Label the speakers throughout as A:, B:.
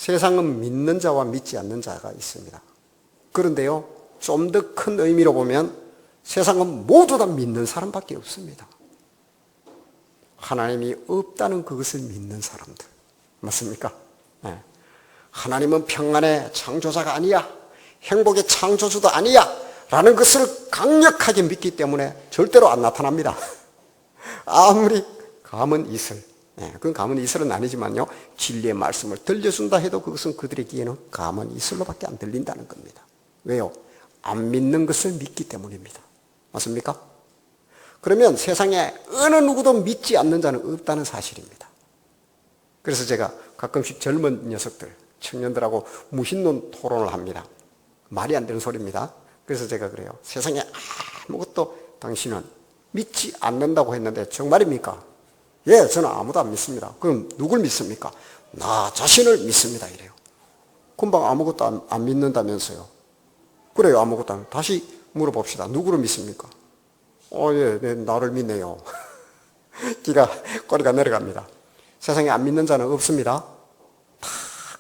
A: 세상은 믿는 자와 믿지 않는 자가 있습니다. 그런데요, 좀 더 큰 의미로 보면 세상은 모두 다 믿는 사람밖에 없습니다. 하나님이 없다는 그것을 믿는 사람들. 맞습니까? 네. 하나님은 평안의 창조자가 아니야. 행복의 창조주도 아니야. 라는 것을 강력하게 믿기 때문에 절대로 안 나타납니다. 아무리 감은 이슬. 네, 그건 감은 이슬은 아니지만요, 진리의 말씀을 들려준다 해도 그것은 그들에게는 감은 이슬로밖에 안 들린다는 겁니다. 왜요? 안 믿는 것을 믿기 때문입니다. 맞습니까? 그러면 세상에 어느 누구도 믿지 않는 자는 없다는 사실입니다. 그래서 제가 가끔씩 젊은 녀석들, 청년들하고 무신론 토론을 합니다. 말이 안 되는 소리입니다. 그래서 제가 그래요. 세상에 아무것도 당신은 믿지 않는다고 했는데 정말입니까? 예, 저는 아무도 안 믿습니다. 그럼 누굴 믿습니까? 나 자신을 믿습니다. 이래요. 금방 아무것도 안 믿는다면서요. 그래요, 아무것도 안. 다시 물어봅시다. 누구를 믿습니까? 예, 네, 나를 믿네요. 꼬리가 내려갑니다. 세상에 안 믿는 자는 없습니다.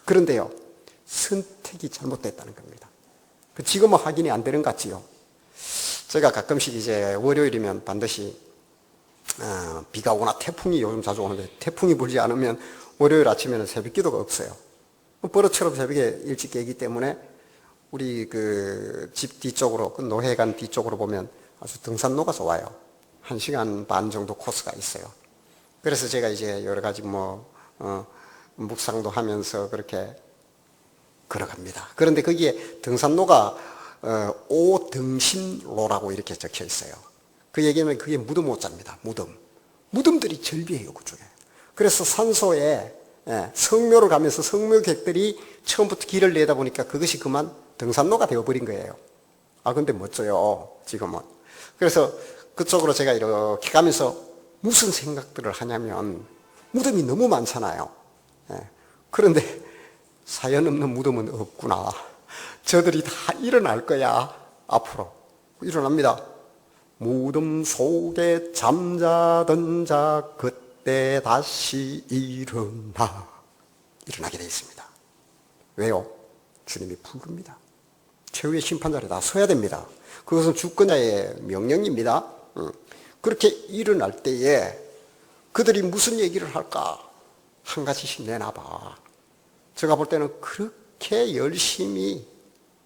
A: 그런데요, 선택이 잘못됐다는 겁니다. 지금은 확인이 안 되는 것 같지요. 제가 가끔씩 이제 월요일이면 반드시 비가 오거나 태풍이 요즘 자주 오는데, 태풍이 불지 않으면 월요일 아침에는 새벽 기도가 없어요. 버릇처럼 새벽에 일찍 깨기 때문에 우리 그 집 뒤쪽으로, 그 노회관 뒤쪽으로 보면 아주 등산로가 좋아요. 1시간 반 정도 코스가 있어요. 그래서 제가 이제 여러 가지 묵상도 하면서 그렇게 걸어갑니다. 그런데 거기에 등산로가 오등심로라고 이렇게 적혀 있어요. 그 얘기는 그게 무덤 오자입니다. 무덤들이 절비해요, 그쪽에. 그래서 산소에 성묘를 가면서 성묘객들이 처음부터 길을 내다 보니까 그것이 그만 등산로가 되어버린 거예요. 근데 멋져요, 지금은. 그래서 그쪽으로 제가 이렇게 가면서 무슨 생각들을 하냐면, 무덤이 너무 많잖아요. 그런데 사연 없는 무덤은 없구나. 저들이 다 일어날 거야, 앞으로. 일어납니다. 무덤 속에 잠자던 자 그때 다시 일어나게 되어 있습니다. 왜요? 주님이 부릅니다. 최후의 심판자리에 다 서야 됩니다. 그것은 주권자의 명령입니다. 그렇게 일어날 때에 그들이 무슨 얘기를 할까? 한 가지씩 내놔봐. 제가 볼 때는 그렇게 열심히,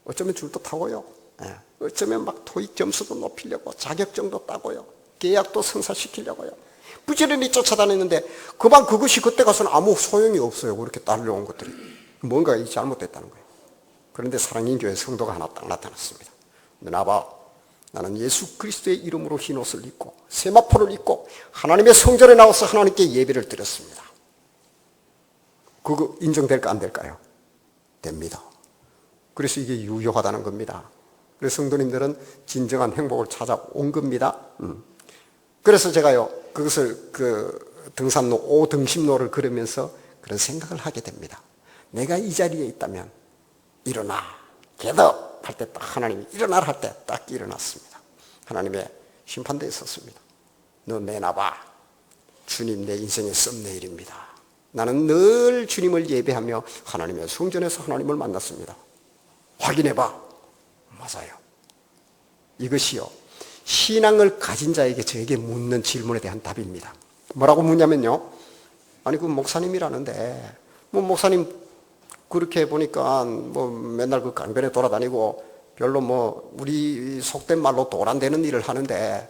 A: 어쩌면 줄도 타고요, 어쩌면 막 토익 점수도 높이려고, 자격증도 따고요, 계약도 성사시키려고요, 부지런히 쫓아다녔는데 그만 그것이 그때 가서는 아무 소용이 없어요. 그렇게 따르려온 것들이 뭔가 잘못됐다는 거예요. 그런데 사랑인 교회 성도가 하나 딱 나타났습니다. 나봐, 나는 예수 그리스도의 이름으로 흰 옷을 입고 세마포를 입고 하나님의 성전에 나와서 하나님께 예배를 드렸습니다. 그거 인정될까 안 될까요? 됩니다. 그래서 이게 유효하다는 겁니다. 그래서 성도님들은 진정한 행복을 찾아온 겁니다. 그래서 제가요, 그것을 등산로, 오등심로를 걸으면서 그런 생각을 하게 됩니다. 내가 이 자리에 있다면 일어나, 겟업 할 때 딱 하나님이 일어나라 할 때 딱 일어났습니다. 하나님의 심판대에 섰습니다. 너 내놔봐. 주님 내 인생의 썸네일입니다. 나는 늘 주님을 예배하며 하나님의 성전에서 하나님을 만났습니다. 확인해봐. 맞아요. 이것이요, 신앙을 가진 자에게 저에게 묻는 질문에 대한 답입니다. 뭐라고 묻냐면요, 아니 그 목사님이라는데 목사님 그렇게 보니까 맨날 그 강변에 돌아다니고 별로 우리 속된 말로 도란되는 일을 하는데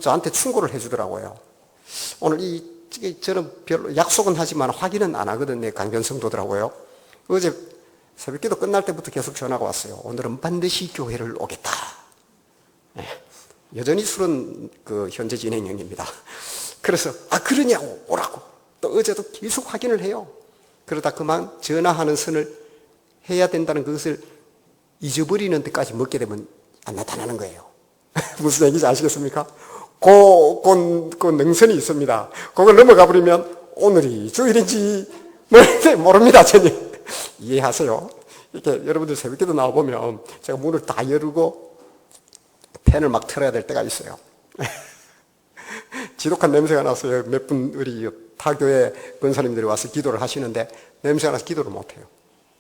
A: 저한테 충고를 해주더라고요. 오늘 저는 별로 약속은 하지만 확인은 안 하거든, 내 강변 성도들하고요. 어제 새벽기도 끝날 때부터 계속 전화가 왔어요. 오늘은 반드시 교회를 오겠다. 여전히 술은 현재 진행형입니다. 그래서 그러냐고 오라고 또 어제도 계속 확인을 해요. 그러다 그만 전화하는 선을 해야 된다는 것을 잊어버리는 데까지 먹게 되면 안 나타나는 거예요. 무슨 얘기인지 아시겠습니까? 그 능선이 있습니다. 그걸 넘어가 버리면 오늘이 주일인지 모릅니다. 전혀. 이해하세요? 이렇게 여러분들 새벽기도 나와보면 제가 문을 다 열고 팬을 막 틀어야 될 때가 있어요. 지독한 냄새가 났어요. 몇 분 우리 타교회 권사님들이 와서 기도를 하시는데 냄새가 나서 기도를 못해요.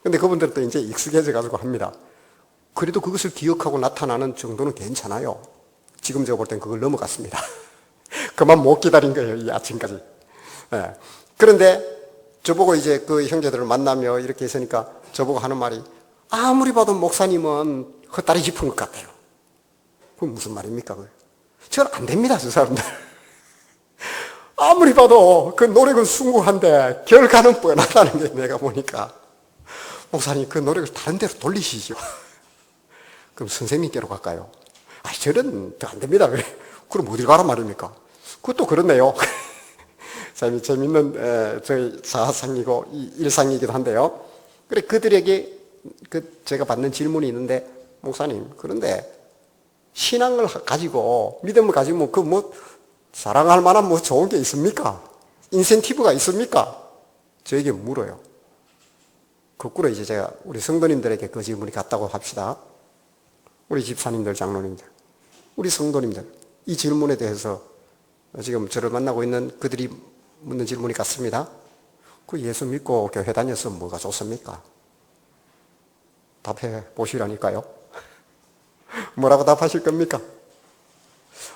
A: 근데 그분들도 이제 익숙해져 가지고 합니다. 그래도 그것을 기억하고 나타나는 정도는 괜찮아요. 지금 제가 볼 땐 그걸 넘어갔습니다. 그만 못 기다린 거예요, 이 아침까지. 예. 그런데 저보고 이제 그 형제들을 만나며 이렇게 있으니까 저보고 하는 말이, 아무리 봐도 목사님은 헛다리 짚은 것 같아요. 그건 무슨 말입니까? 저는 안 됩니다, 저 사람들. 아무리 봐도 그 노력은 숭고한데 결과는 뻔하다는 게 내가 보니까, 목사님 그 노력을 다른 데로 돌리시죠. 그럼 선생님께로 갈까요? 아, 저는 안 됩니다. 그럼 어딜 가란 말입니까? 그것도 그렇네요. 재밌는 저희 사상이고 일상이기도 한데요. 그래, 그들에게 제가 받는 질문이 있는데, 목사님, 그런데 신앙을 가지고, 믿음을 가지고 자랑할 만한 좋은 게 있습니까? 인센티브가 있습니까? 저에게 물어요. 거꾸로 이제 제가 우리 성도님들에게 그 질문이 갔다고 합시다. 우리 집사님들, 장로님들, 우리 성도님들, 이 질문에 대해서 지금 저를 만나고 있는 그들이 묻는 질문이 같습니다. 그 예수 믿고 교회 다녀서 뭐가 좋습니까? 답해 보시라니까요. 뭐라고 답하실 겁니까?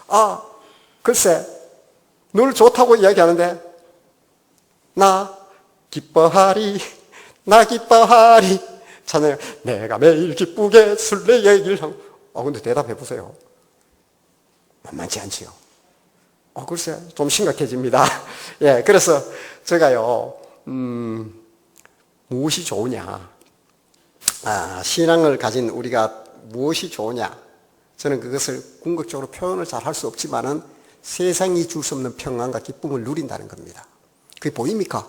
A: 아, 글쎄, 늘 좋다고 이야기하는데, 나 기뻐하리, 나 기뻐하리. 찬양, 내가 매일 기쁘게 순례의 길 하고. 근데 대답해 보세요. 만만치 않지요. 글쎄, 좀 심각해집니다. 예, 그래서 제가요, 무엇이 좋으냐. 신앙을 가진 우리가 무엇이 좋으냐. 저는 그것을 궁극적으로 표현을 잘 할 수 없지만은 세상이 줄 수 없는 평안과 기쁨을 누린다는 겁니다. 그게 보입니까?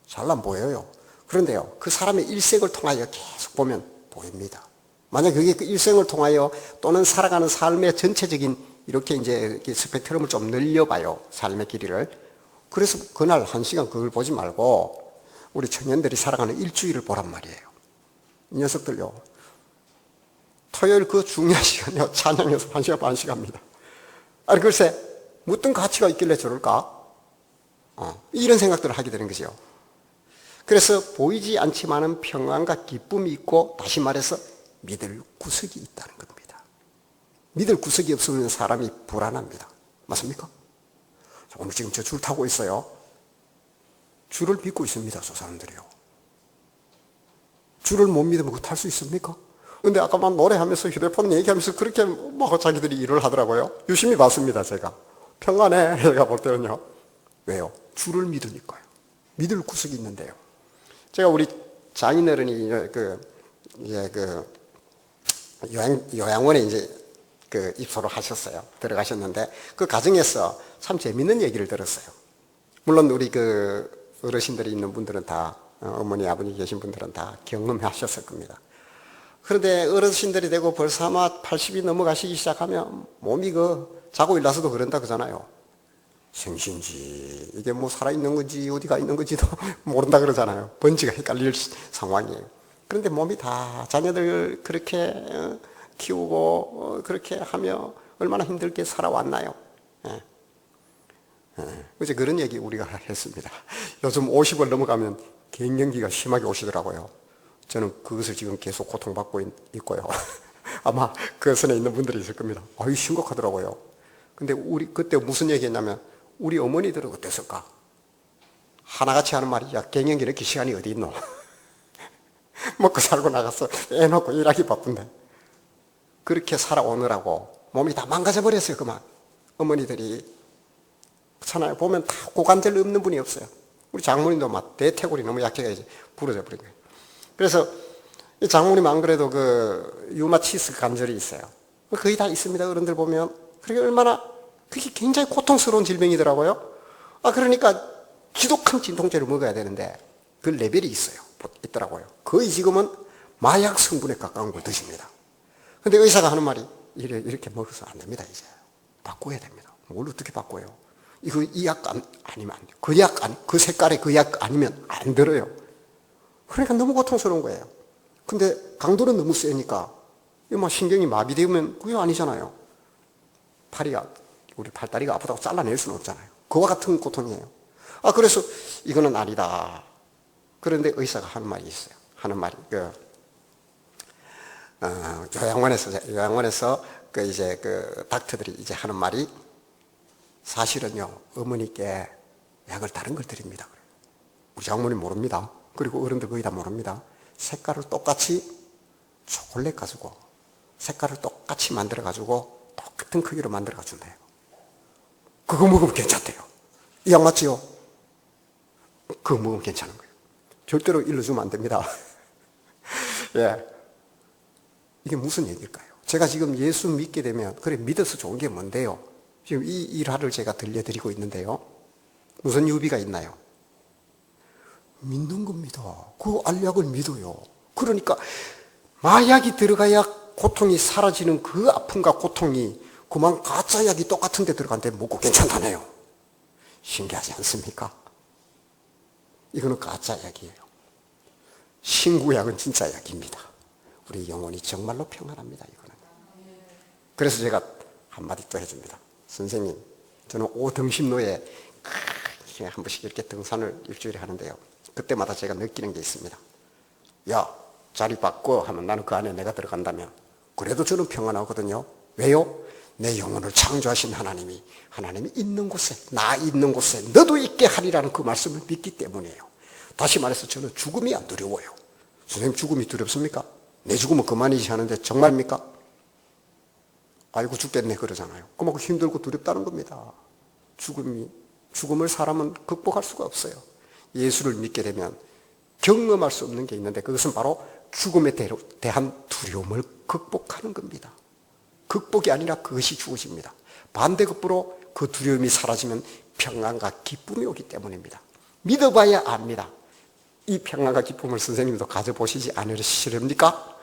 A: 잘 안 보여요. 그런데요, 그 사람의 일생을 통하여 계속 보면 보입니다. 만약 그게 그 일생을 통하여 또는 살아가는 삶의 전체적인 이렇게 이제 스펙트럼을 좀 늘려봐요. 삶의 길이를. 그래서 그날 한 시간 그걸 보지 말고 우리 청년들이 살아가는 일주일을 보란 말이에요. 이 녀석들요, 토요일 그 중요한 시간이요, 찬양에서 1시간 반씩 합니다. 아니, 글쎄, 어떤 가치가 있길래 저럴까? 이런 생각들을 하게 되는 거죠. 그래서 보이지 않지만은 평안과 기쁨이 있고, 다시 말해서 믿을 구석이 있다는 겁니다. 믿을 구석이 없으면 사람이 불안합니다. 맞습니까? 오늘 지금 저 줄 타고 있어요. 줄을 믿고 있습니다, 저 사람들이요. 줄을 못 믿으면 그거 탈 수 있습니까? 근데 아까 막 노래하면서 휴대폰 얘기하면서 그렇게 막 자기들이 일을 하더라고요. 유심히 봤습니다, 제가. 평안해, 제가 볼 때는요. 왜요? 줄을 믿으니까요. 믿을 구석이 있는데요. 제가 우리 장인어른이 요양원에 이제 입소를 하셨어요. 들어가셨는데 그 과정에서 참 재밌는 얘기를 들었어요. 물론 우리 어르신들이 있는 분들은 다, 어머니, 아버지 계신 분들은 다 경험하셨을 겁니다. 그런데 어르신들이 되고 벌써 아마 80이 넘어가시기 시작하면 몸이 자고 일어나서도 그런다 그러잖아요. 생신지, 이게 살아있는 건지 어디가 있는 건지도 모른다 그러잖아요. 번지가 헷갈릴 상황이에요. 그런데 몸이 다 자녀들 그렇게 키우고 그렇게 하며 얼마나 힘들게 살아왔나요? 어제 그런 얘기 우리가 했습니다. 요즘 50을 넘어가면 갱년기가 심하게 오시더라고요. 저는 그것을 지금 계속 고통받고 있고요. 아마 그 선에 있는 분들이 있을 겁니다. 아유, 심각하더라고요. 근데 그때 무슨 얘기 했냐면, 우리 어머니들은 어땠을까? 하나같이 하는 말이, 야, 갱년기 이렇게 시간이 어디 있노? 먹고 살고 나가서 애 놓고 일하기 바쁜데. 그렇게 살아오느라고 몸이 다 망가져버렸어요, 그만. 어머니들이. 그렇잖아요. 보면 다 고관절 없는 분이 없어요. 우리 장모님도 막 대퇴골이 너무 약해가지고 부러져 버린 거예요. 그래서 이 장모님 안 그래도 유마티스 관절이 있어요. 거의 다 있습니다. 어른들 보면. 그게 그게 굉장히 고통스러운 질병이더라고요. 그러니까 지독한 진통제를 먹어야 되는데 그 레벨이 있더라고요. 거의 지금은 마약 성분에 가까운 걸 드십니다. 근데 의사가 하는 말이, 이렇게 먹어서 안 됩니다, 이제. 바꿔야 됩니다. 뭘 어떻게 바꿔요? 이 약 아니면 안 돼요. 그 색깔의 그 약 아니면 안 들어요. 그러니까 너무 고통스러운 거예요. 근데 강도는 너무 세니까, 신경이 마비되면 그게 아니잖아요. 우리 팔다리가 아프다고 잘라낼 수는 없잖아요. 그와 같은 고통이에요. 그래서 이거는 아니다. 그런데 의사가 하는 말이 있어요. 하는 말이 요양원에서 그 닥터들이 이제 하는 말이, 사실은요 어머니께 약을 다른 걸 드립니다. 그래요. 우리 장모님 모릅니다. 그리고 어른들 거의 다 모릅니다. 색깔을 똑같이 초콜릿 가지고 색깔을 똑같이 만들어 가지고 똑같은 크기로 만들어 준대요. 그거 먹으면 괜찮대요. 이 약 맞지요? 그거 먹으면 괜찮은 거예요. 절대로 일러주면 안 됩니다. 예. 이게 무슨 얘기일까요? 제가 지금 예수 믿게 되면, 그래 믿어서 좋은 게 뭔데요? 지금 이 일화를 제가 들려드리고 있는데요. 무슨 유비가 있나요? 믿는 겁니다. 그 알약을 믿어요. 그러니까 마약이 들어가야 고통이 사라지는 그 아픔과 고통이 그만 가짜 약이 똑같은 데 들어간데 먹고 괜찮다네요. 신기하지 않습니까? 이거는 가짜 약이에요. 신구약은 진짜 약입니다. 우리 영혼이 정말로 평안합니다. 이거는. 그래서 제가 한마디 또 해줍니다. 선생님, 저는 오등심로에 한 번씩 이렇게 등산을 일주일에 하는데요. 그때마다 제가 느끼는 게 있습니다. 야, 자리 바꿔 하면 나는 그 안에 내가 들어간다면 그래도 저는 평안하거든요. 왜요? 내 영혼을 창조하신 하나님이 있는 곳에, 나 있는 곳에 너도 있게 하리라는 그 말씀을 믿기 때문이에요. 다시 말해서 저는 죽음이 안 두려워요. 선생님, 죽음이 두렵습니까? 내 죽으면 그만이지 하는데 정말입니까? 아이고 죽겠네 그러잖아요. 그만큼 힘들고 두렵다는 겁니다. 죽음을 사람은 극복할 수가 없어요. 예수를 믿게 되면 경험할 수 없는 게 있는데, 그것은 바로 죽음에 대한 두려움을 극복하는 겁니다. 극복이 아니라 그것이 죽으십니다. 반대급부로 그 두려움이 사라지면 평안과 기쁨이 오기 때문입니다. 믿어봐야 압니다. 이 평안과 기쁨을 선생님도 가져보시지 않으시렵니까?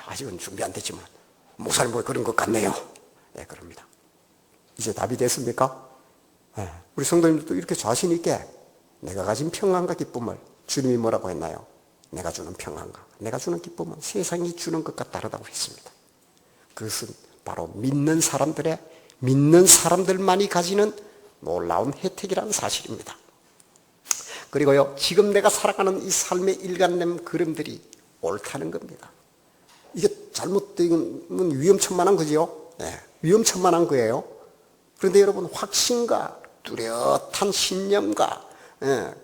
A: 아직은 준비 안 됐지만 목사님 뭐 그런 것 같네요. 네, 그럽니다. 이제 답이 됐습니까? 우리 성도님들도 이렇게 자신 있게 내가 가진 평안과 기쁨을, 주님이 뭐라고 했나요? 내가 주는 평안과 내가 주는 기쁨은 세상이 주는 것과 다르다고 했습니다. 그것은 바로 믿는 사람들만이 가지는 놀라운 혜택이라는 사실입니다. 그리고요, 지금 내가 살아가는 이 삶의 일관된 걸음들이 옳다는 겁니다. 이게 잘못되면 위험천만한 거지요. 네, 위험천만한 거예요. 그런데 여러분, 확신과 뚜렷한 신념과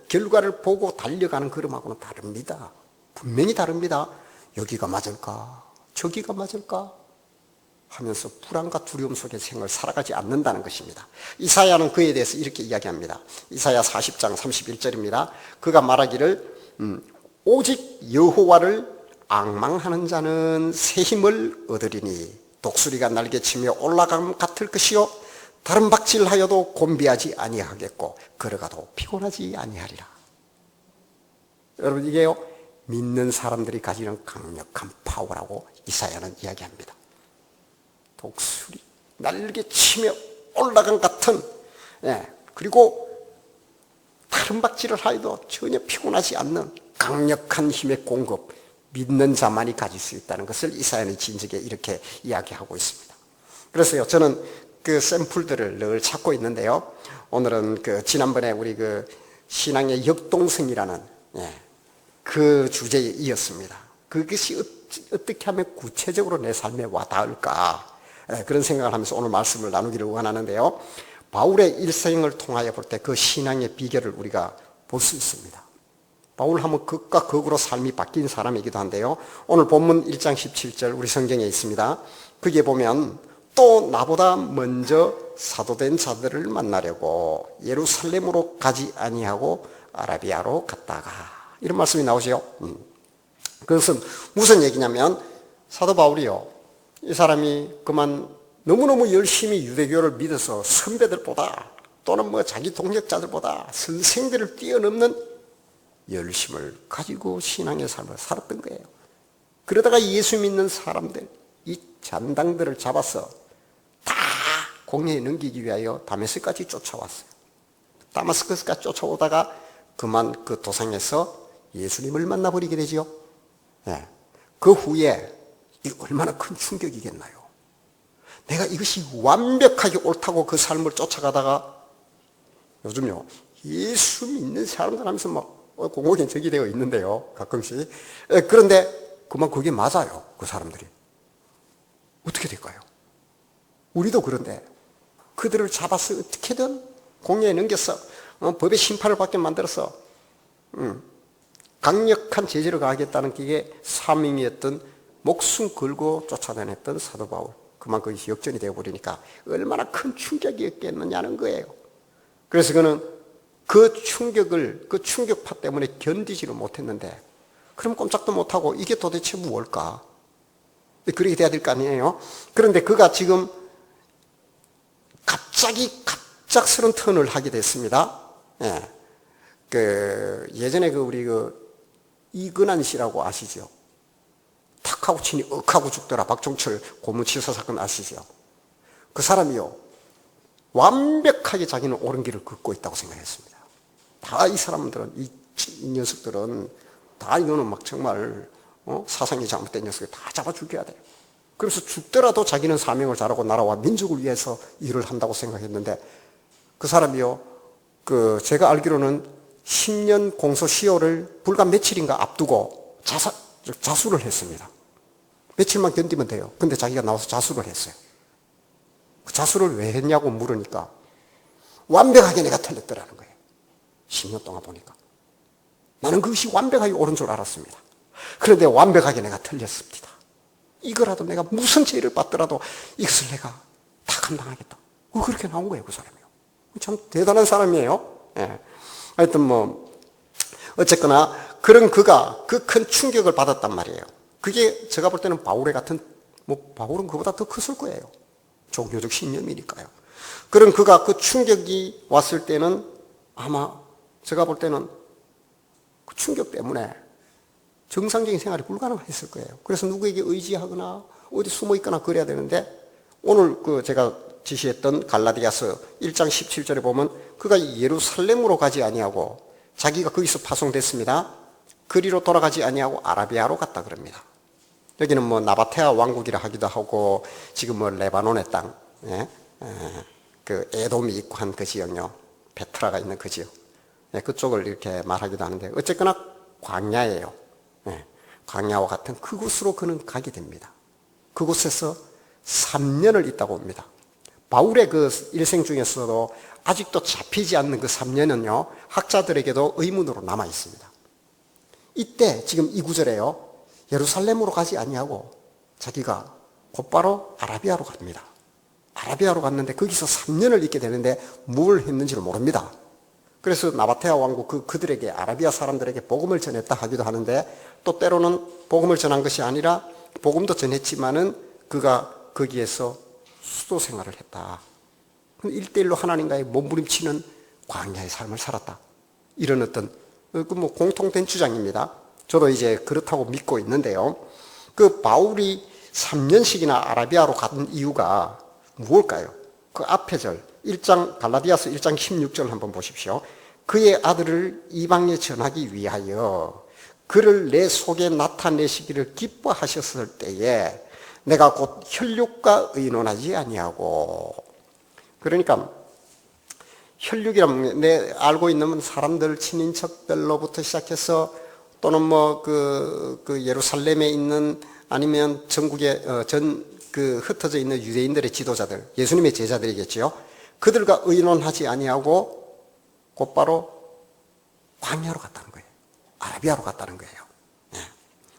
A: 결과를 보고 달려가는 걸음하고는 다릅니다. 분명히 다릅니다. 여기가 맞을까? 저기가 맞을까? 하면서 불안과 두려움 속에 생을 살아가지 않는다는 것입니다. 이사야는 그에 대해서 이렇게 이야기합니다. 이사야 40장 31절입니다. 그가 말하기를 오직 여호와를 앙망하는 자는 새 힘을 얻으리니 독수리가 날개치며 올라감 같을 것이요 다른 박질하여도 곤비하지 아니하겠고 걸어가도 피곤하지 아니하리라. 여러분, 이게요 믿는 사람들이 가지는 강력한 파워라고 이사야는 이야기합니다. 독수리 날개치며 올라간 같은, 그리고 다른 박질을 하여도 전혀 피곤하지 않는 강력한 힘의 공급, 믿는 자만이 가질 수 있다는 것을 이사야는 진즉에 이렇게 이야기하고 있습니다. 그래서요, 저는 그 샘플들을 늘 찾고 있는데요. 오늘은 지난번에 우리 신앙의 역동성이라는 그 주제에 이었습니다. 그것이 어떻게 하면 구체적으로 내 삶에 와 닿을까? 그런 생각을 하면서 오늘 말씀을 나누기를 원하는데요. 바울의 일생을 통하여 볼 때 그 신앙의 비결을 우리가 볼 수 있습니다. 바울 하면 극과 극으로 삶이 바뀐 사람이기도 한데요. 오늘 본문 1장 17절 우리 성경에 있습니다. 거기에 보면 또 나보다 먼저 사도된 자들을 만나려고 예루살렘으로 가지 아니하고 아라비아로 갔다가, 이런 말씀이 나오죠. 그것은 무슨 얘기냐면, 사도 바울이요, 이 사람이 그만 너무너무 열심히 유대교를 믿어서 선배들보다 또는 자기 동역자들보다 선생들을 뛰어넘는 열심을 가지고 신앙의 삶을 살았던 거예요. 그러다가 예수 믿는 사람들, 이 잔당들을 잡아서 다 공회에 넘기기 위하여 다메섹까지 쫓아왔어요. 다마스커스까지 쫓아오다가 그만 그 도상에서 예수님을 만나버리게 되죠. 그 후에 이 얼마나 큰 충격이겠나요? 내가 이것이 완벽하게 옳다고 그 삶을 쫓아가다가 요즘요, 예수 믿는 사람들 하면서 막 공공연 적이 되어 있는데요, 가끔씩. 그런데 그만 그게 맞아요, 그 사람들이. 어떻게 될까요? 우리도 그런데 그들을 잡아서 어떻게든 공회에 넘겨서 법의 심판을 받게 만들어서 강력한 제재를 가하겠다는 그게 사명이었던, 목숨 걸고 쫓아다녔던 사도 바울. 그만 그것이 역전이 되어버리니까 얼마나 큰 충격이었겠느냐는 거예요. 그래서 그는 그 충격을, 그 충격파 때문에 견디지를 못했는데, 그럼 꼼짝도 못하고 이게 도대체 무엇일까? 그렇게 돼야 될 거 아니에요? 그런데 그가 지금 갑작스러운 턴을 하게 됐습니다. 예. 예전에 우리 이근한 씨라고 아시죠? 탁 하고 치니 억하고 죽더라. 박종철 고문치사 사건 아시죠? 그 사람이요, 완벽하게 자기는 옳은 길을 걷고 있다고 생각했습니다. 다 이 사람들은, 이 녀석들은 다 이거는 막 정말 사상이 잘못된 녀석을 다 잡아 죽여야 돼요. 그래서 죽더라도 자기는 사명을 잘하고 나라와 민족을 위해서 일을 한다고 생각했는데, 그 사람이요, 제가 알기로는 10년 공소시효를 불과 며칠인가 앞두고 자수를 했습니다. 며칠만 견디면 돼요. 근데 자기가 나와서 자수를 했어요. 그 자수를 왜 했냐고 물으니까 완벽하게 내가 틀렸더라는 거예요. 10년 동안 보니까. 나는 그것이 완벽하게 옳은 줄 알았습니다. 그런데 완벽하게 내가 틀렸습니다. 이거라도 내가 무슨 죄를 받더라도 이것을 내가 다 감당하겠다. 그렇게 나온 거예요, 그 사람이요. 참 대단한 사람이에요. 예. 하여튼 어쨌거나 그런 그가 그 큰 충격을 받았단 말이에요. 그게 제가 볼 때는 바울의 같은, 바울은 그보다 더 컸을 거예요. 종교적 신념이니까요. 그런 그가 그 충격이 왔을 때는 아마 제가 볼 때는 그 충격 때문에 정상적인 생활이 불가능했을 거예요. 그래서 누구에게 의지하거나 어디 숨어 있거나 그래야 되는데, 오늘 제가 지시했던 갈라디아서 1장 17절에 보면 그가 예루살렘으로 가지 아니하고, 자기가 거기서 파송됐습니다. 그리로 돌아가지 아니하고 아라비아로 갔다 그럽니다. 여기는 나바테아 왕국이라 하기도 하고, 지금 레바논의 땅, 예? 에돔이 있고 한 그 지역요, 베트라가 있는 그 지역, 예, 그쪽을 이렇게 말하기도 하는데, 어쨌거나 광야예요. 예, 광야와 같은 그곳으로 그는 가게 됩니다. 그곳에서 3년을 있다고 옵니다. 바울의 그 일생 중에서도 아직도 잡히지 않는 그 3년은요, 학자들에게도 의문으로 남아 있습니다. 이때 지금 이 구절에요, 예루살렘으로 가지 아니하고 자기가 곧바로 아라비아로 갑니다. 아라비아로 갔는데 거기서 3년을 있게 되는데 뭘 했는지를 모릅니다. 그래서 나바테아 왕국 그들에게, 아라비아 사람들에게 복음을 전했다 하기도 하는데, 또 때로는 복음을 전한 것이 아니라 복음도 전했지만은 그가 거기에서 수도 생활을 했다. 1대1로 하나님과의 몸부림치는 광야의 삶을 살았다. 이런 어떤 공통된 주장입니다. 저도 이제 그렇다고 믿고 있는데요. 그 바울이 3년씩이나 아라비아로 간 이유가 무엇일까요? 그 앞에 절, 갈라디아서 1장 16절 한번 보십시오. 그의 아들을 이방에 전하기 위하여 그를 내 속에 나타내시기를 기뻐하셨을 때에 내가 곧 혈육과 의논하지 아니하고. 그러니까 혈육이라면 내 알고 있는 사람들, 친인척들로부터 시작해서, 또는 예루살렘에 있는, 아니면 전국에 흩어져 있는 유대인들의 지도자들, 예수님의 제자들이겠지요. 그들과 의논하지 아니하고 곧바로 광야로 갔다는 거예요. 아라비아로 갔다는 거예요. 네.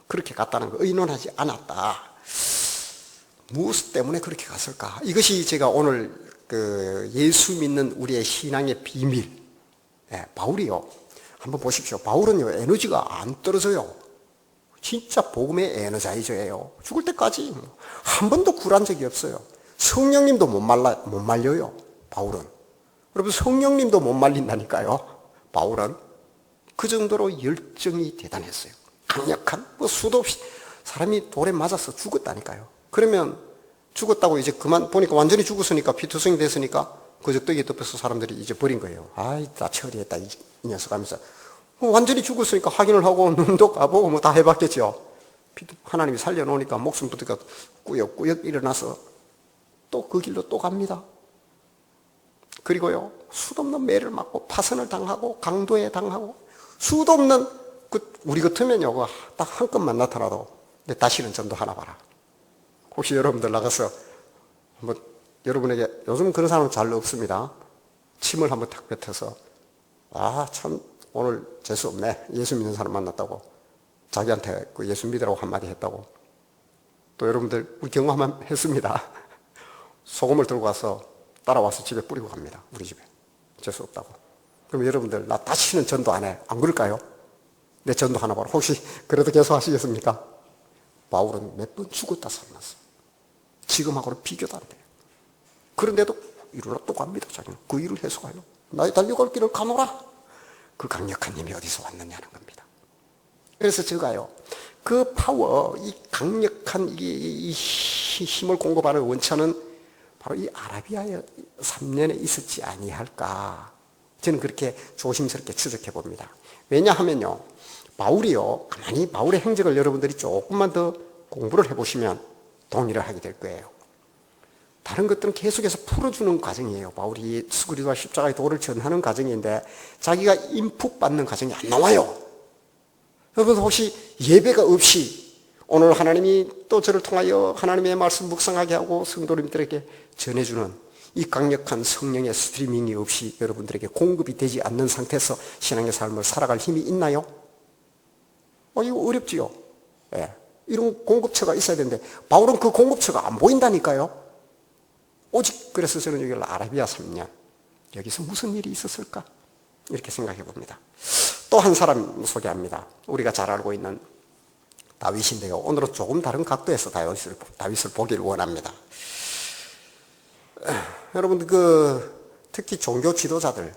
A: 그렇게 갔다는 거, 의논하지 않았다. 무엇 때문에 그렇게 갔을까? 이것이 제가 오늘 예수 믿는 우리의 신앙의 비밀. 네, 바울이요, 한번 보십시오. 바울은요, 에너지가 안 떨어져요. 진짜 복음의 에너자이저예요. 죽을 때까지 한 번도 굴한 적이 없어요. 성령님도 못 말려요, 바울은. 여러분, 성령님도 못 말린다니까요, 바울은. 그 정도로 열정이 대단했어요. 강력한, 수도 없이 사람이 돌에 맞아서 죽었다니까요. 그러면 죽었다고 이제 그만 보니까 완전히 죽었으니까, 피투성이 됐으니까 거적대기에 덮여서 사람들이 이제 버린 거예요. 아이, 다 처리했다, 이 녀석 하면서. 완전히 죽었으니까 확인을 하고 눈도 까보고 다 해봤겠죠. 하나님이 살려놓으니까 목숨부터 꾸역꾸역 일어나서 또 그 길로 또 갑니다. 그리고요, 수없는 매를 맞고 파선을 당하고 강도에 당하고 수도 없는 우리 같으면요, 딱 한 건만 나타나도 다시는 전도하나 봐라. 혹시 여러분들 나가서 한번 여러분에게, 요즘 그런 사람은 잘 없습니다. 침을 한번 탁 뱉어서 참 오늘 재수 없네, 예수 믿는 사람 만났다고 자기한테 그 예수 믿으라고 한마디 했다고. 또 여러분들 우리 경험만 했습니다. 소금을 들고 가서 따라와서 집에 뿌리고 갑니다. 우리 집에 재수 없다고. 그럼 여러분들 나 다시는 전도 안 해, 안 그럴까요? 내 전도 하나 봐라. 혹시 그래도 계속 하시겠습니까? 바울은 몇 번 죽었다 살아났어. 지금하고는 비교도 안 돼요. 그런데도 이루러 또 갑니다. 자기는 그 일을 해서 가요. 나의 달려갈 길을 가노라. 그 강력한 힘이 어디서 왔느냐는 겁니다. 그래서 제가요, 그 파워, 이 강력한 이 힘을 공급하는 원천은 바로 이 아라비아의 3년에 있었지 아니할까. 저는 그렇게 조심스럽게 추적해 봅니다. 왜냐하면요, 바울이요, 가만히 바울의 행적을 여러분들이 조금만 더 공부를 해보시면 동의를 하게 될 거예요. 다른 것들은 계속해서 풀어주는 과정이에요. 바울이 수그리스도와 십자가의 도를 전하는 과정인데 자기가 인풋 받는 과정이 안 나와요. 여러분 혹시 예배가 없이 오늘 하나님이 또 저를 통하여 하나님의 말씀 묵상하게 하고 성도님들에게 전해주는 이 강력한 성령의 스트리밍이 없이 여러분들에게 공급이 되지 않는 상태에서 신앙의 삶을 살아갈 힘이 있나요? 이거 어렵지요. 예. 이런 공급처가 있어야 되는데 바울은 그 공급처가 안 보인다니까요. 오직 그래서 저는 여기 아라비아 3년, 여기서 무슨 일이 있었을까? 이렇게 생각해 봅니다. 또 한 사람 소개합니다. 우리가 잘 알고 있는 다윗인데요. 오늘은 조금 다른 각도에서 다윗을 보기를 원합니다. 여러분들 특히 종교 지도자들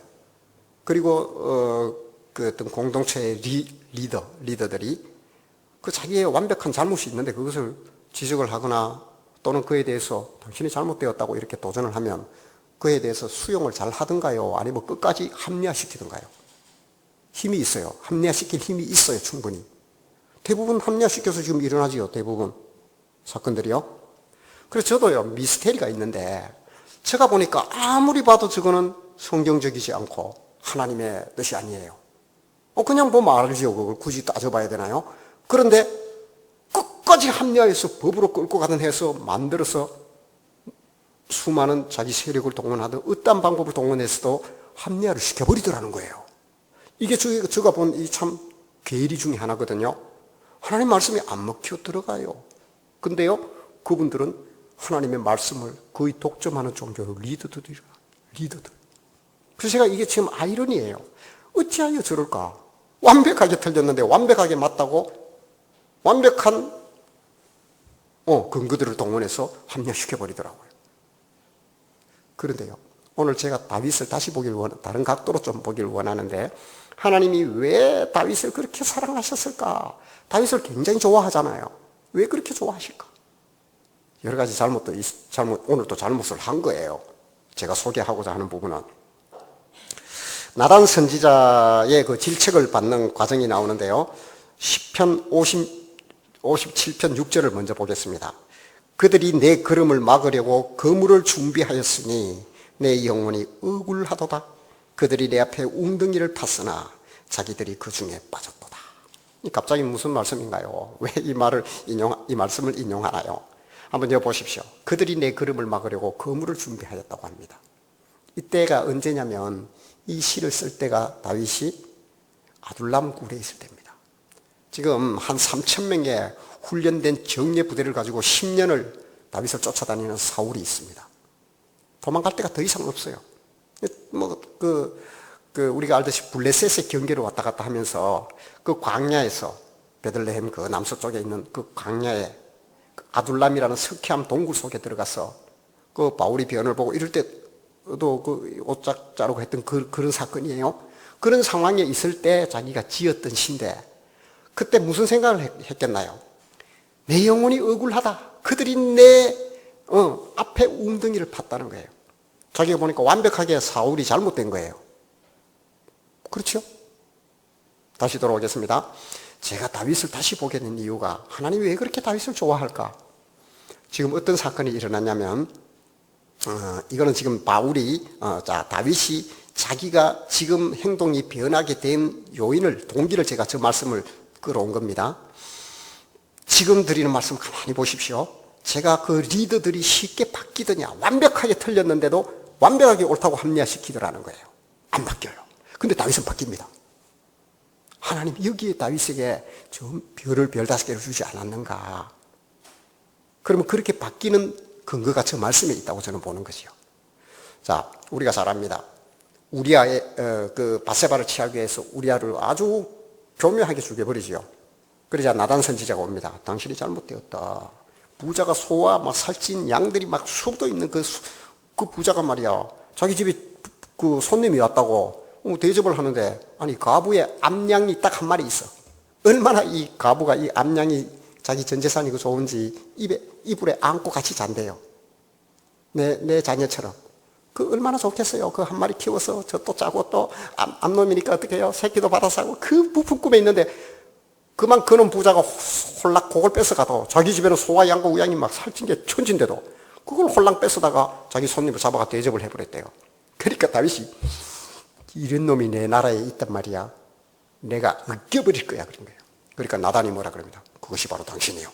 A: 그리고 어떤 공동체의 리더들이 자기의 완벽한 잘못이 있는데 그것을 지적을 하거나 또는 그에 대해서 당신이 잘못되었다고 이렇게 도전을 하면 그에 대해서 수용을 잘 하든가요? 아니면 끝까지 합리화시키든가요? 힘이 있어요. 합리화시킬 힘이 있어요. 충분히. 대부분 합리화시켜서 지금 일어나지요. 대부분 사건들이요. 그래서 저도요, 미스테리가 있는데 제가 보니까 아무리 봐도 저거는 성경적이지 않고 하나님의 뜻이 아니에요. 그냥 보면 알지요. 그걸 굳이 따져봐야 되나요? 그런데 끝까지 합리화해서 법으로 끌고 가든 해서 만들어서 수많은 자기 세력을 동원하든 어떤 방법을 동원해서도 합리화를 시켜버리더라는 거예요. 이게 제가 본 이 참 괴리 중에 하나거든요. 하나님 말씀이 안 먹혀 들어가요. 근데요, 그분들은 하나님의 말씀을 거의 독점하는 종교로 리더들. 그래서 제가 이게 지금 아이러니예요. 어찌하여 저럴까? 완벽하게 틀렸는데 완벽하게 맞다고 완벽한 근거들을 동원해서 합리화시켜버리더라고요. 그런데요, 오늘 제가 다윗을 다시 다른 각도로 좀 보기를 원하는데 하나님이 왜 다윗을 그렇게 사랑하셨을까? 다윗을 굉장히 좋아하잖아요. 왜 그렇게 좋아하실까? 여러 가지 오늘 또 잘못을 한 거예요. 제가 소개하고자 하는 부분은. 나단 선지자의 그 질책을 받는 과정이 나오는데요. 시편 57편 6절을 먼저 보겠습니다. 그들이 내 걸음을 막으려고 거물을 준비하였으니 내 영혼이 억울하도다. 그들이 내 앞에 웅덩이를 팠으나 자기들이 그 중에 빠졌도다. 갑자기 무슨 말씀인가요? 왜 이 말씀을 인용하나요? 한번 여보십시오. 그들이 내 걸음을 막으려고 거물을 준비하였다고 합니다. 이때가 언제냐면 이 시를 쓸 때가 다윗이 아둘람 굴에 있을 때입니다. 지금 한 3,000명의 훈련된 정예 부대를 가지고 10년을 다윗을 쫓아다니는 사울이 있습니다. 도망갈 데가 더 이상 없어요. 우리가 알듯이 블레셋의 경계를 왔다 갔다 하면서 그 광야에서 베들레헴 그 남서쪽에 있는 그 광야에 아둘람이라는 석회암 동굴 속에 들어가서 그 바울이 변을 보고 이럴 때도 그 옷짝 자르고 했던 그런 사건이에요. 그런 상황에 있을 때 자기가 지었던 시인데 그때 무슨 생각을 했겠나요? 내 영혼이 억울하다. 그들이 내 앞에 웅덩이를 팠다는 거예요. 자기가 보니까 완벽하게 사울이 잘못된 거예요. 그렇죠? 다시 돌아오겠습니다. 제가 다윗을 다시 보게 된 이유가 하나님이 왜 그렇게 다윗을 좋아할까? 지금 어떤 사건이 일어났냐면 이거는 지금 다윗이 자기가 지금 행동이 변하게 된 요인을, 동기를 제가 저 말씀을 끌어온 겁니다. 지금 드리는 말씀 가만히 보십시오. 제가 그 리더들이 쉽게 바뀌더냐, 완벽하게 틀렸는데도 완벽하게 옳다고 합리화시키더라는 거예요. 안 바뀌어요. 근데 다윗은 바뀝니다. 하나님 여기에 다윗에게 좀 별을 15개를 주지 않았는가. 그러면 그렇게 바뀌는 근거가 저 말씀에 있다고 저는 보는 것이요. 자, 우리가 잘 압니다. 우리아의 그 바세바를 취하기 위해서 우리아를 아주 교묘하게 죽여버리지요. 그러자 나단 선지자가 옵니다. 당신이 잘못되었다. 부자가 소와 막 살찐 양들이 막 수도 있는 그 부자가 말이야, 자기 집에 그 손님이 왔다고 대접을 하는데, 아니 가부의 암양이 딱 한 마리 있어. 얼마나 이 가부가 이 암양이 자기 전 재산이 그 좋은지 이불에 안고 같이 잔대요. 내 자녀처럼. 그 얼마나 좋겠어요. 그 한 마리 키워서 저 또 짜고 또 암놈이니까 어떻게 해요? 새끼도 받아서 하고 그 부푼 꿈에 있는데, 그만 그놈 부자가 홀락 그걸 뺏어가도, 자기 집에는 소와 양과 우양이 막 살찐 게 천진데도 그걸 홀랑 뺏어다가 자기 손님을 잡아가 대접을 해버렸대요. 그러니까 다윗이 이런 놈이 내 나라에 있단 말이야. 내가 으깨버릴 거야. 그런 거예요. 그러니까 나단이 뭐라 그럽니다. 그것이 바로 당신이요.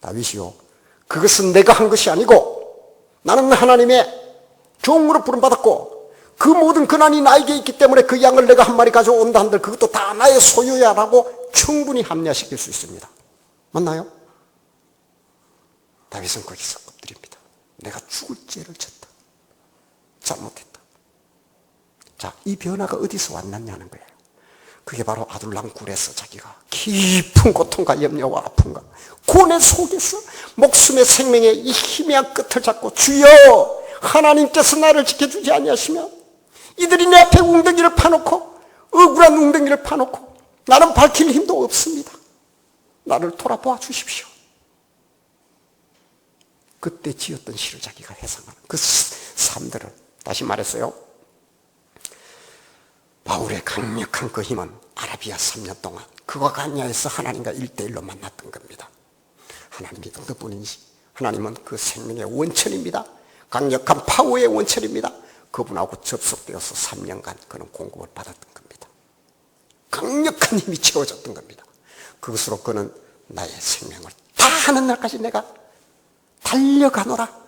A: 다윗이요. 그것은 내가 한 것이 아니고 나는 하나님의 종으로 부름받았고 그 모든 권한이 나에게 있기 때문에 그 양을 내가 한 마리 가져온다 한들 그것도 다 나의 소유야 라고 충분히 합리화시킬 수 있습니다. 맞나요? 다윗은 거기서 엎드립니다. 내가 죽을 죄를 졌다. 잘못했다. 자, 이 변화가 어디서 왔느냐는 거예요. 그게 바로 아둘람 굴에서 자기가 깊은 고통과 염려와 아픔과 고뇌 속에서 목숨의 생명의 이 희미한 끝을 잡고, 주여 하나님께서 나를 지켜주지 아니하시면 이들이 내 앞에 웅덩이를 파놓고, 억울한 웅덩이를 파놓고 나는 밝힐 힘도 없습니다. 나를 돌아보아 주십시오. 그때 지었던 시를 자기가 회상하는 그 삶들을, 다시 말했어요. 바울의 강력한 그 힘은 아라비아 3년 동안 그가 가냐에서 하나님과 1대1로 만났던 겁니다. 하나님이 어느 분인지, 하나님은 그 생명의 원천입니다. 강력한 파워의 원천입니다. 그분하고 접속되어서 3년간 그는 공급을 받았던 겁니다. 강력한 힘이 채워졌던 겁니다. 그것으로 그는 나의 생명을 다하는 날까지 내가 달려가노라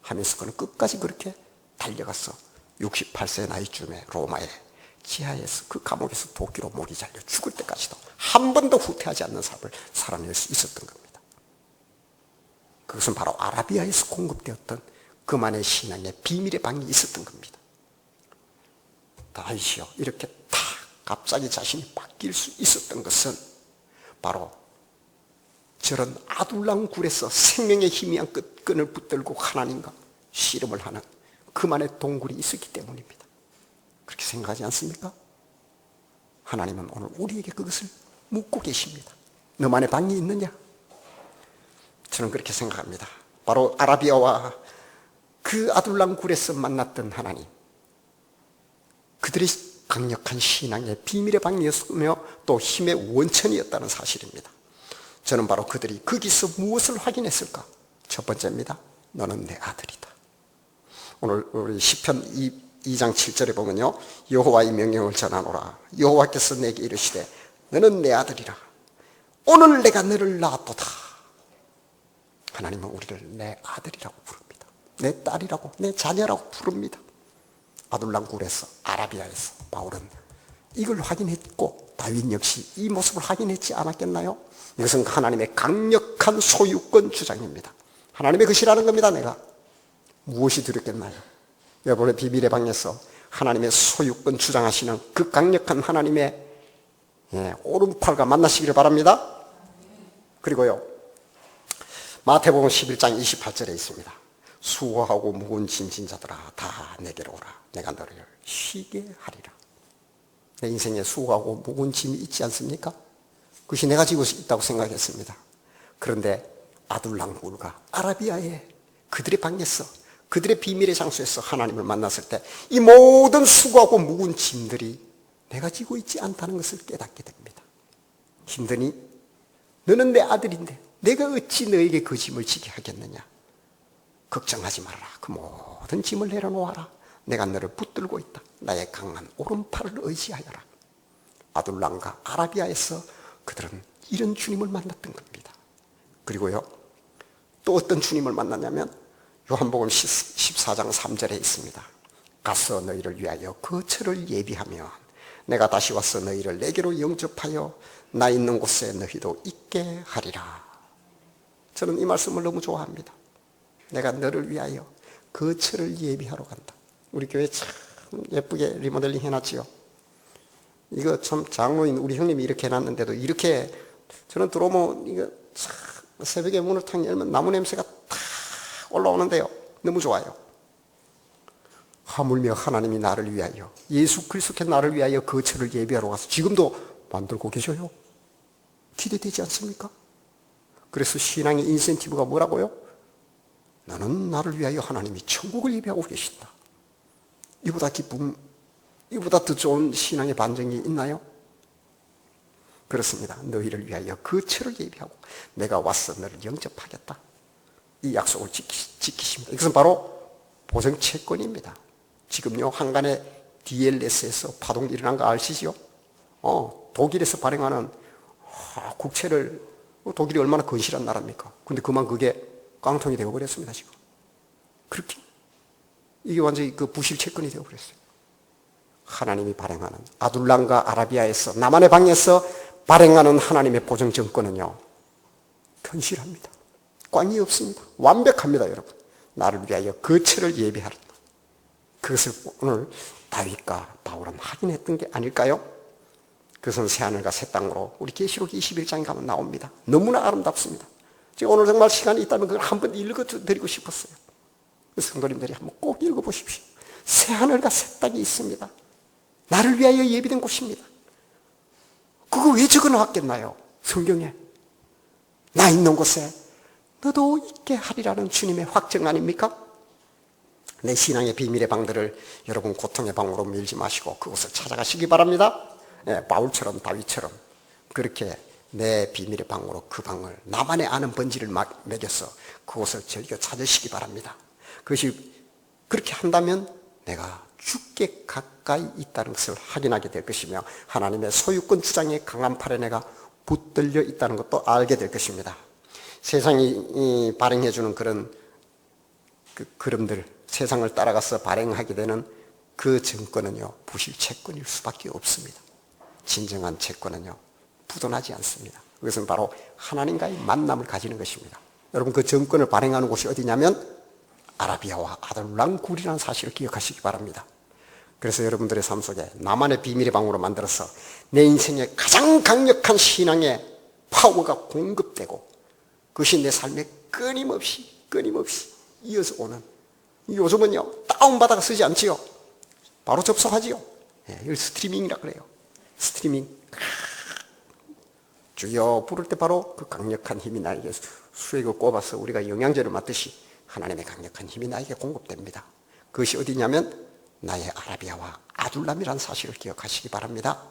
A: 하면서 그는 끝까지 그렇게 달려가서 68세 나이쯤에 로마의 지하에서 그 감옥에서 도끼로 목이 잘려 죽을 때까지도 한 번도 후퇴하지 않는 삶을 살아낼 수 있었던 겁니다. 그것은 바로 아라비아에서 공급되었던 그만의 신앙의 비밀의 방이 있었던 겁니다. 다윗이요, 이렇게 다 갑자기 자신이 바뀔 수 있었던 것은 바로 저런 아둘람 굴에서 생명의 희미한 끈을 붙들고 하나님과 씨름을 하는 그만의 동굴이 있었기 때문입니다. 그렇게 생각하지 않습니까? 하나님은 오늘 우리에게 그것을 묻고 계십니다. 너만의 방이 있느냐? 저는 그렇게 생각합니다. 바로 아라비아와 그 아둘람 굴에서 만났던 하나님, 그들이 강력한 신앙의 비밀의 방이었으며 또 힘의 원천이었다는 사실입니다. 저는 바로 그들이 거기서 무엇을 확인했을까? 첫 번째입니다. 너는 내 아들이다. 오늘 우리 시편 2장 7절에 보면요, 여호와의 명령을 전하노라. 여호와께서 내게 이르시되 너는 내 아들이라. 오늘 내가 너를 낳았도다. 하나님은 우리를 내 아들이라고 부릅니다. 내 딸이라고, 내 자녀라고 부릅니다. 아둘람 굴에서, 아라비아에서 바울은 이걸 확인했고 다윗 역시 이 모습을 확인했지 않았겠나요? 이것은 하나님의 강력한 소유권 주장입니다. 하나님의 것이라는 겁니다. 내가 무엇이 두렵겠나요? 여러분의 비밀의 방에서 하나님의 소유권 주장하시는 그 강력한 하나님의 오른팔과 만나시기를 바랍니다. 그리고요, 마태복음 11장 28절에 있습니다. 수고하고 무거운 짐진 자들아 다 내게로 오라. 내가 너를 쉬게 하리라. 내 인생에 수고하고 무거운 짐이 있지 않습니까? 그것이 내가 지고 있다고 생각했습니다. 그런데 아둘람 굴과 아라비아의 그들의 방에서, 그들의 비밀의 장소에서 하나님을 만났을 때 이 모든 수고하고 무거운 짐들이 내가 지고 있지 않다는 것을 깨닫게 됩니다. 힘드니? 너는 내 아들인데 내가 어찌 너에게 그 짐을 지게 하겠느냐? 걱정하지 말아라. 그 모든 짐을 내려놓아라. 내가 너를 붙들고 있다. 나의 강한 오른팔을 의지하여라. 아둘람과 아라비아에서 그들은 이런 주님을 만났던 겁니다. 그리고요, 또 어떤 주님을 만났냐면 요한복음 14장 3절에 있습니다. 가서 너희를 위하여 거처를 예비하면 내가 다시 와서 너희를 내게로 영접하여 나 있는 곳에 너희도 있게 하리라. 저는 이 말씀을 너무 좋아합니다. 내가 너를 위하여 거처를 예비하러 간다. 우리 교회 참 예쁘게 리모델링 해놨지요. 이거 참 장로인 우리 형님이 이렇게 해놨는데도 이렇게 저는 들어오면 이거 참 새벽에 문을 탁 열면 나무 냄새가 탁 올라오는데요. 너무 좋아요. 하물며 하나님이 나를 위하여 예수 그리스도께 나를 위하여 거처를 예비하러 가서 지금도 만들고 계셔요. 기대되지 않습니까? 그래서 신앙의 인센티브가 뭐라고요? 나는 나를 위하여 하나님이 천국을 예비하고 계신다. 이보다 기쁨, 이보다 더 좋은 신앙의 반증이 있나요? 그렇습니다. 너희를 위하여 거처를 예비하고 내가 와서 너를 영접하겠다. 이 약속을 지키십니다. 이것은 바로 보증채권입니다. 지금요, 한간에 DLS에서 파동이 일어난 거 아시죠? 독일에서 발행하는 국채를, 독일이 얼마나 건실한 나라입니까? 근데 그만 그게 깡통이 되어버렸습니다, 지금. 그렇게. 이게 완전히 그 부실 채권이 되어버렸어요. 하나님이 발행하는 아둘람과 아라비아에서, 남한의 방에서 발행하는 하나님의 보증증권은요, 견실합니다. 꽝이 없습니다. 완벽합니다, 여러분. 나를 위하여 거처를 예비하라. 그것을 오늘 다윗과 바울은 확인했던 게 아닐까요? 그것은 새하늘과 새 땅으로 우리 계시록 21장에 가면 나옵니다. 너무나 아름답습니다. 제가 오늘 정말 시간이 있다면 그걸 한번 읽어드리고 싶었어요. 성도님들이 한번 꼭 읽어보십시오. 새하늘과 새 땅이 있습니다. 나를 위하여 예비된 곳입니다. 그거 왜 적어놨겠나요? 성경에. 나 있는 곳에 너도 있게 하리라는 주님의 확정 아닙니까? 내 신앙의 비밀의 방들을 여러분 고통의 방으로 밀지 마시고 그곳을 찾아가시기 바랍니다. 바울처럼 다윗처럼 그렇게 내 비밀의 방으로 그 방을 나만의 아는 번지를 매겨서 그곳을 즐겨 찾으시기 바랍니다. 그것이 그렇게 한다면 내가 죽게 가까이 있다는 것을 확인하게 될 것이며 하나님의 소유권 주장의 강한 팔에 내가 붙들려 있다는 것도 알게 될 것입니다. 세상이 발행해주는 그런 그림들, 세상을 따라가서 발행하게 되는 그 증권은요, 부실 채권일 수밖에 없습니다. 진정한 채권은요, 부도나지 않습니다. 그것은 바로 하나님과의 만남을 가지는 것입니다. 여러분, 그 정권을 발행하는 곳이 어디냐면 아라비아와 아둘람굴이라는 사실을 기억하시기 바랍니다. 그래서 여러분들의 삶 속에 나만의 비밀의 방으로 만들어서 내 인생의 가장 강력한 신앙의 파워가 공급되고 그것이 내 삶에 끊임없이 이어서 오는, 요즘은요 다운받아가 쓰지 않지요. 바로 접속하지요. 이걸 스트리밍이라 그래요. 스트리밍. 주여 부를 때 바로 그 강력한 힘이 나에게 수액을 꼽아서 우리가 영양제를 맞듯이 하나님의 강력한 힘이 나에게 공급됩니다. 그것이 어디냐면 나의 아라비아와 아둘람이라는 사실을 기억하시기 바랍니다.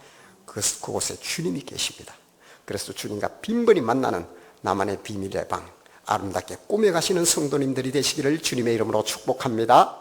A: 그곳에 주님이 계십니다. 그래서 주님과 빈번히 만나는 나만의 비밀의 방, 아름답게 꾸며가시는 성도님들이 되시기를 주님의 이름으로 축복합니다.